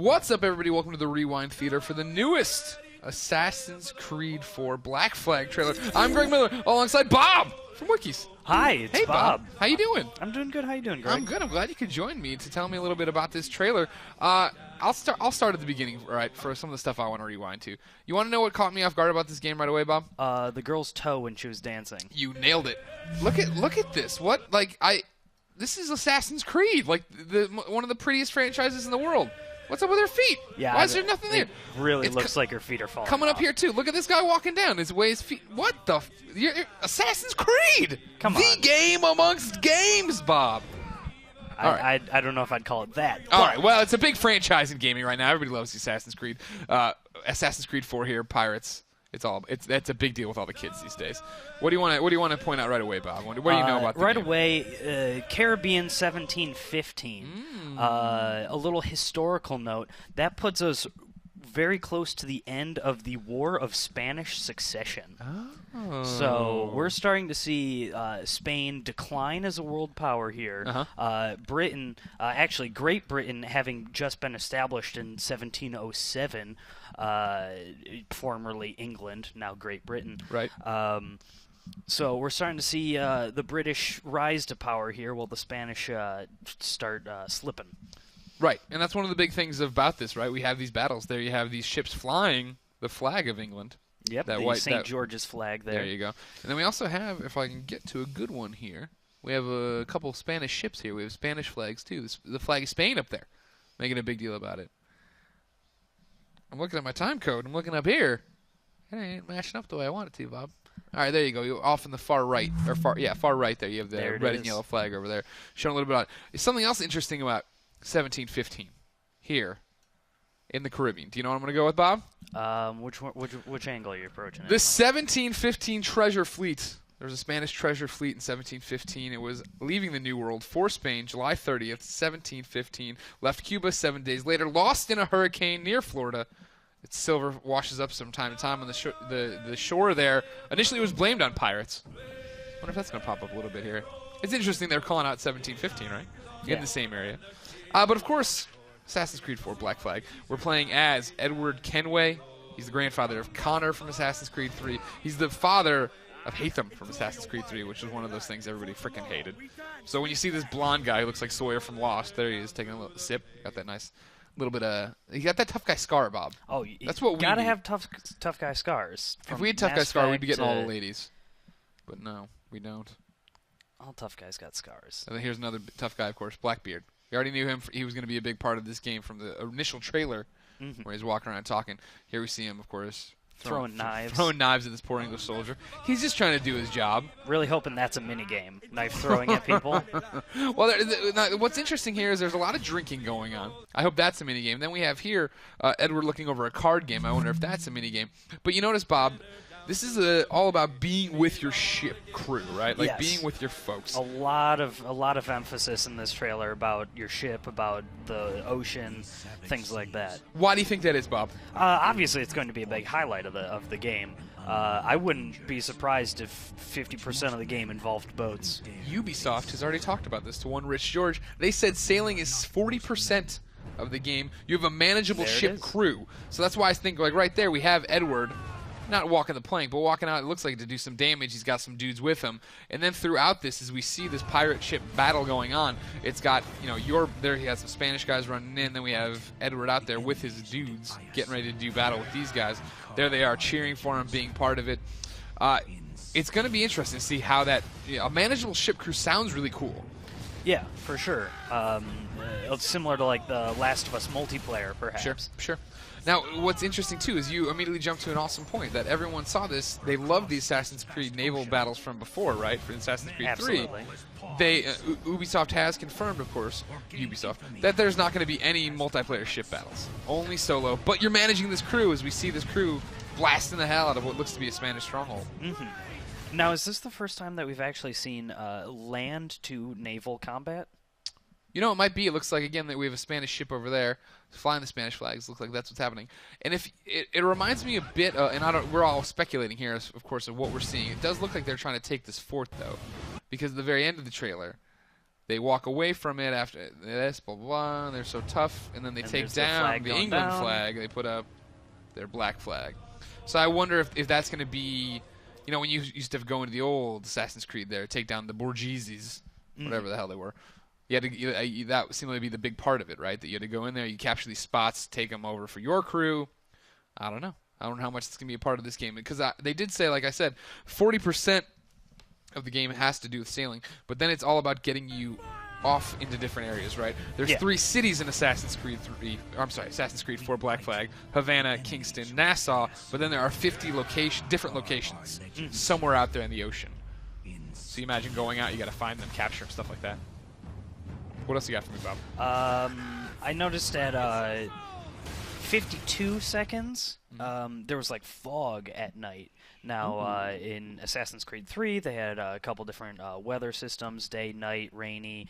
What's up, everybody? Welcome to the Rewind Theater for the newest Assassin's Creed 4 Black Flag trailer. I'm Greg Miller, alongside Bob from Wikis. Hi, it's Hey, Bob. How you doing? I'm doing good. How you doing, Greg? I'm good. I'm glad you could join me to tell me a little bit about this trailer. I'll start at the beginning, right, for some of the stuff I want to rewind to. You want to know what caught me off guard about this game right away, Bob? The girl's toe when she was dancing. You nailed it. Look at this. This is Assassin's Creed, like one of the prettiest franchises in the world. What's up with her feet? Yeah, why is there nothing there? It really looks like her feet are falling Coming up off. here too. Look at this guy walking down. His feet. What the? Assassin's Creed. Come on. The game amongst games, Bob. I don't know if I'd call it that. All right. Well, it's a big franchise in gaming right now. Everybody loves Assassin's Creed. Assassin's Creed 4 here. Pirates. That's a big deal with all the kids these days. What do you want to point out right away, Bob? What do you know about the right game? away? Caribbean 1715. A little historical note that puts us very close to the end of the War of Spanish Succession. Oh. So we're starting to see Spain decline as a world power here. Britain, actually Great Britain, having just been established in 1707, formerly England, now Great Britain. Right. So we're starting to see the British rise to power here, while the Spanish start slipping. Right, and that's one of the big things about this, right? We have these battles. There you have these ships flying the flag of England. Yep, the St. George's flag there. There you go. And then we also have, if I can get to a good one here, we have a couple of Spanish ships here. We have Spanish flags, too. The flag of Spain up there, making a big deal about it. I'm looking at my time code. I'm looking up here. It ain't matching up the way I want it to, Bob. All right, there you go. You're off in the far right. Far right there. You have the red and yellow flag over there. Showing a little bit about it. Something else interesting about 1715 here in the Caribbean. Do you know what I'm going to go with, Bob? Which angle are you approaching? The 1715 treasure fleet. There was a Spanish treasure fleet in 1715. It was leaving the New World for Spain July 30th, 1715. Left Cuba 7 days later. Lost in a hurricane near Florida. Its silver washes up from time to time on the shore there. Initially, it was blamed on pirates. I wonder if that's going to pop up a little bit here. It's interesting they're calling out 1715, right? Yeah. In the same area. But of course, Assassin's Creed 4 Black Flag. We're playing as Edward Kenway. He's the grandfather of Connor from Assassin's Creed 3. He's the father of Hatham from Assassin's Creed 3, which is one of those things everybody freaking hated. So when you see this blonde guy who looks like Sawyer from Lost, there he is taking a little sip. Got that nice little bit of... He got that tough guy scar, Bob. Oh, that's what we gotta need. have tough guy scars. If we had tough guy scar, we'd be getting all the ladies. But no, we don't. All tough guys got scars. And then here's another tough guy, of course, Blackbeard. We already knew him. He was going to be a big part of this game from the initial trailer where he's walking around talking. Here we see him, of course, throwing knives. Throwing knives at this poor English soldier. He's just trying to do his job. Really hoping that's a minigame. Knife throwing at people. Well, what's interesting here is there's a lot of drinking going on. I hope that's a minigame. Then we have here Edward looking over a card game. I wonder if that's a minigame. But you notice, Bob, this is all about being with your ship crew, right? Like being with your folks. A lot of emphasis in this trailer about your ship, about the ocean, things like that. Why do you think that is, Bob? Obviously, it's going to be a big highlight of the game. I wouldn't be surprised if 50% of the game involved boats. Ubisoft has already talked about this to one Rich George. They said sailing is 40% of the game. You have a manageable ship crew. So that's why I think, like right there, we have Edward. Not walking the plank, but walking out, it looks like, to do some damage. He's got some dudes with him. And then throughout this, as we see this pirate ship battle going on, it's got, there he has some Spanish guys running in. Then we have Edward out there with his dudes getting ready to do battle with these guys. There they are cheering for him, being part of it. It's going to be interesting to see how that, a manageable ship crew sounds really cool. Yeah, for sure. It's similar to like the Last of Us multiplayer, perhaps. Sure. Now, what's interesting, too, is you immediately jumped to an awesome point, that everyone saw this. They loved the Assassin's Creed naval battles from before, right, for Assassin's Creed 3. Absolutely. Ubisoft has confirmed, of course, that there's not going to be any multiplayer ship battles. Only solo. But you're managing this crew as we see this crew blasting the hell out of what looks to be a Spanish stronghold. Now, is this the first time that we've actually seen land-to-naval combat? It might be. It looks like, again, that we have a Spanish ship over there flying the Spanish flags. Looks like that's what's happening. And if it reminds me a bit, and we're all speculating here, of course, of what we're seeing. It does look like they're trying to take this fort, though, because at the very end of the trailer, They walk away from it after this, blah, blah, blah. They're so tough. And then they take down the England flag. They put up their black flag. So I wonder if that's going to be, you know, when you used to go into the old Assassin's Creed there, take down the Borgheses, whatever the hell they were. You had to, that seemed to be the big part of it, right? That you had to go in there, you capture these spots, take them over for your crew. I don't know. I don't know how much it's going to be a part of this game. Because they did say, like I said, 40% of the game has to do with sailing, but then it's all about getting you off into different areas, right? There's 3 cities in Assassin's Creed 3. Assassin's Creed 4 Black Flag: Havana, Kingston, Nassau. But then there are 50 different locations somewhere out there in the ocean. So you imagine going out, you got to find them, capture them, stuff like that. What else you got for me, Bob? I noticed at 52 seconds, there was like fog at night. Now, in Assassin's Creed 3, they had a couple different weather systems, day, night, rainy,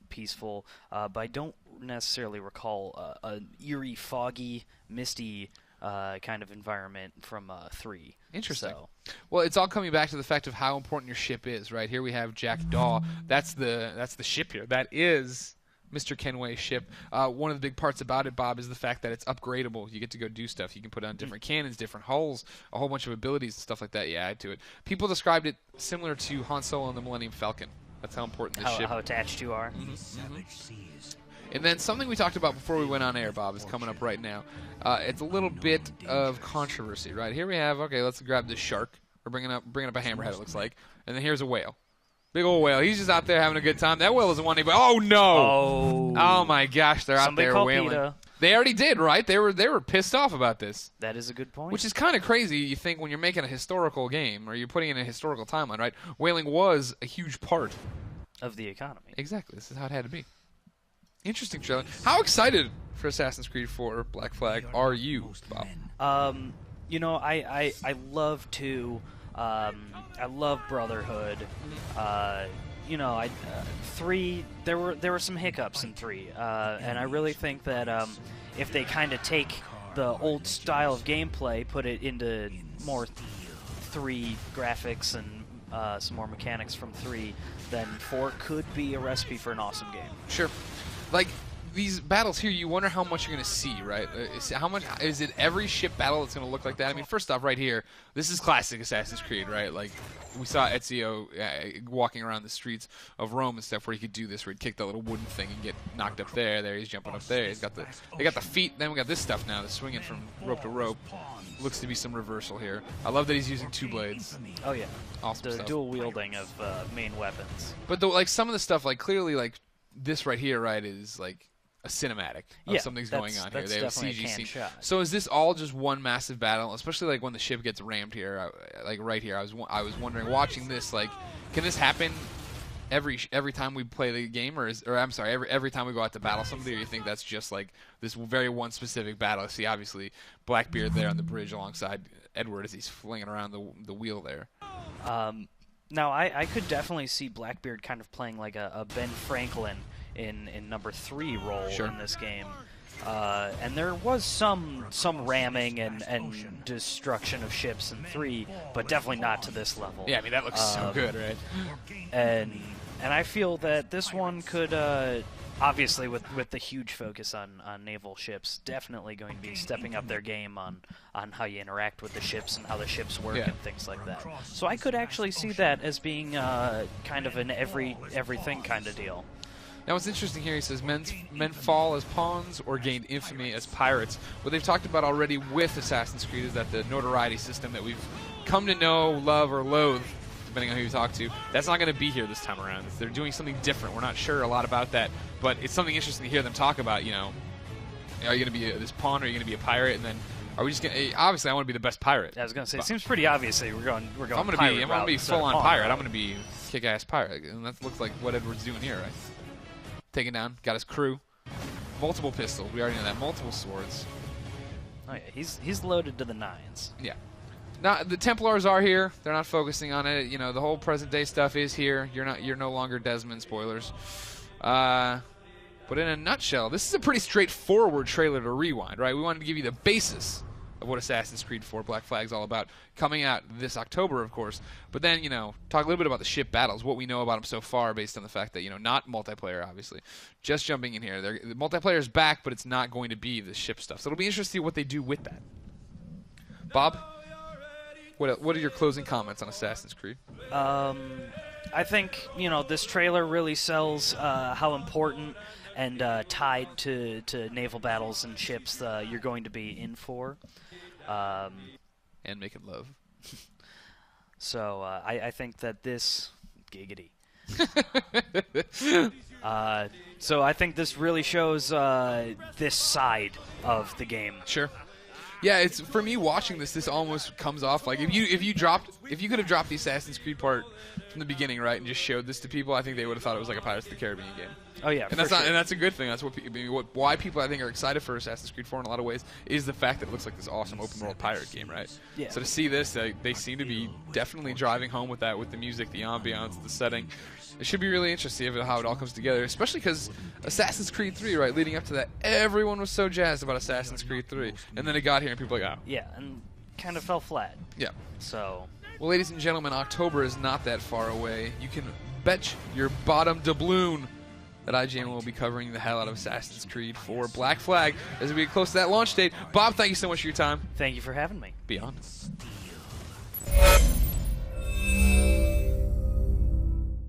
peaceful, but I don't necessarily recall an eerie, foggy, misty kind of environment from 3. Interesting. So. Well, it's all coming back to the fact of how important your ship is, right? Here we have Jack Daw. That's the ship here. That is Mr. Kenway's ship. One of the big parts about it, Bob, is the fact that it's upgradable. You get to go do stuff. You can put on different cannons, different hulls, a whole bunch of abilities and stuff like that you add to it. People described it similar to Han Solo and the Millennium Falcon. That's how important this ship is. How attached you are. And then something we talked about before we went on air, Bob, is coming up right now. It's a little bit of controversy, right? Here we have, okay, let's grab this shark. We're bringing up a hammerhead, it looks like. And then here's a whale. Big old whale. He's just out there having a good time. That whale doesn't want anybody. Oh, no. Oh, my gosh. They're out there whaling. PETA. They already did, right? They were pissed off about this. That is a good point. Which is kind of crazy. You think when you're making a historical game or you're putting in a historical timeline, right? Whaling was a huge part of the economy. Exactly. This is how it had to be. Interesting trailer. How excited for Assassin's Creed 4 Black Flag are you, Bob? You know, I love 2. I love Brotherhood. You know, 3. There were some hiccups in 3, and I really think that if they kind of take the old style of gameplay, put it into more 3 graphics and some more mechanics from 3, then 4 could be a recipe for an awesome game. Sure. Like, these battles here, you wonder how much you're going to see, right? How much is it every ship battle that's going to look like that? I mean, first off, right here, this is classic Assassin's Creed, right? Like, we saw Ezio walking around the streets of Rome and stuff where he could do this, where he'd kick that little wooden thing and get knocked up there. There, he's jumping up there. They got the feet. Then we got this stuff now, the swinging from rope to rope. Looks to be some reversal here. I love that he's using 2 blades. Oh yeah, awesome the stuff. Dual wielding of main weapons. But like some of the stuff, like clearly, like this right here, right, is like a cinematic of something's going on here. They have a CG scene. So is this all just one massive battle? Especially like when the ship gets rammed here, like right here. I was wondering, watching this, like, can this happen every time we play the game, or I'm sorry, every time we go out to battle somebody, or you think that's just like this very one specific battle? See, obviously Blackbeard there on the bridge alongside Edward as he's flinging around the wheel there. Now, I could definitely see Blackbeard kind of playing like a Ben Franklin in number 3 role in this game. And there was some ramming and destruction of ships in 3, but definitely not to this level. Yeah, I mean, that looks so good, right? And I feel that this one could, obviously with the huge focus on naval ships, definitely going to be stepping up their game on how you interact with the ships and how the ships work and things like that. So I could actually see that as being kind of an everything kind of deal. Now, what's interesting here, he says, men fall as pawns or gain infamy as pirates. What they've talked about already with Assassin's Creed is that the notoriety system that we've come to know, love, or loathe, depending on who you talk to, that's not going to be here this time around. They're doing something different. We're not sure a lot about that, but it's something interesting to hear them talk about, you know, are you going to be this pawn, or are you going to be a pirate, and then are we just going to, obviously I want to be the best pirate. I was going to say, it seems pretty obvious that we're going I'm going to be full-on pirate. I'm going to be kick-ass pirate, and that looks like what Edward's doing here, right? Taken down, got his crew, multiple pistols. We already know that. Multiple swords. Oh yeah, he's loaded to the 9s. Yeah. Now the Templars are here. They're not focusing on it. You know, the whole present day stuff is here. You're no longer Desmond. Spoilers. But in a nutshell, this is a pretty straightforward trailer to rewind, right? We wanted to give you the basis of what Assassin's Creed 4 Black Flag is all about, coming out this October, of course. But then, talk a little bit about the ship battles, what we know about them so far, based on the fact that, not multiplayer, obviously. Just jumping in here. The multiplayer is back, but it's not going to be the ship stuff. So it'll be interesting to see what they do with that. Bob, what are your closing comments on Assassin's Creed? I think, this trailer really sells how important and tied to naval battles and ships you're going to be in for. And making love. So I think that this... Giggity. So I think this really shows this side of the game. Sure. Yeah, it's for me watching this almost comes off like if you could have dropped the Assassin's Creed part from the beginning, right, and just showed this to people, I think they would have thought it was like a Pirates of the Caribbean game. Oh yeah, and that's a good thing. That's why people I think are excited for Assassin's Creed 4 in a lot of ways is the fact that it looks like this awesome open world pirate game, right? Yeah. So to see this, they seem to be definitely driving home with that, with the music, the ambiance, the setting. It should be really interesting to see how it all comes together, especially because Assassin's Creed 3, right, leading up to that, everyone was so jazzed about Assassin's Creed 3, and then it got here and people were like, oh. Yeah, and kind of fell flat. Yeah. So. Well, ladies and gentlemen, October is not that far away. You can bet your bottom doubloon that IGN will be covering the hell out of Assassin's Creed 4 Black Flag as we get close to that launch date. Bob, thank you so much for your time. Thank you for having me. Beyond.